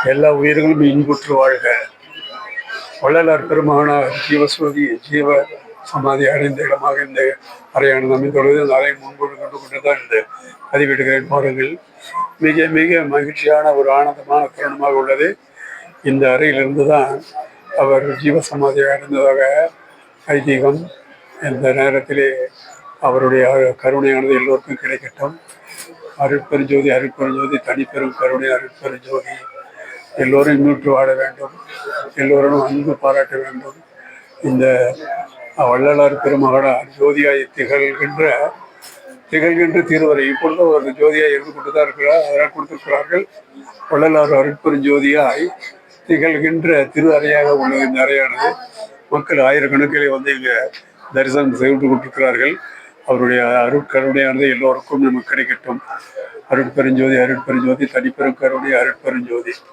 எல்லா உயிர்களும் இன்புற்று வாழ்க. வள்ளலார் பெருமகனார் ஜீவசோதி ஜீவ சமாதி அடைந்த இடமாக இந்த அறையானது அமைந்துள்ளது. அந்த அறை முன்போடு கண்டு கொண்டுதான் இந்த பதிவிடுகிறேன் பாருங்கள். மிக மிக மகிழ்ச்சியான ஒரு ஆனந்தமான தருணமாக உள்ளது. இந்த அறையிலிருந்து தான் அவர் ஜீவசமாதி அடைந்ததாக ஐதீகம். இந்த நேரத்திலே அவருடைய கருணையானது எல்லோருக்கும் கிடைக்கட்டும். அருட்பெருஞ்சோதி அருட்பெருஞ்சோதி தனிப்பெரும் கருணை அருட்பெருஞ்சோதி எல்லோரும் இன்னுற்று வாழ வேண்டும். எல்லோரும் அன்பு பாராட்ட வேண்டும். இந்த வள்ளலார் பெருமகனார் ஜோதியாய் திகழ்கின்ற திருவரை இப்பொழுது ஒரு ஜோதியாய் இருந்து கொண்டு தான் இருக்கிறார். அதனால் கொடுத்திருக்கிறார்கள். வள்ளலார் அருட்பெருஞ்சோதியாய் திகழ்கின்ற திரு அறையாக உள்ளது இந்த அறையானது. மக்கள் ஆயிரக்கணக்கிலே வந்து இங்கே தரிசனம் செய்து கொண்டிருக்கிறார்கள். அவருடைய அருட்கருணையானது எல்லோருக்கும் நமக்கு கிடைக்கட்டும். அருட்பெருஞ்சோதி அருட்பெருஞ்சோதி தனிப்பெரும் கருணை அருட்பெருஞ்சோதி.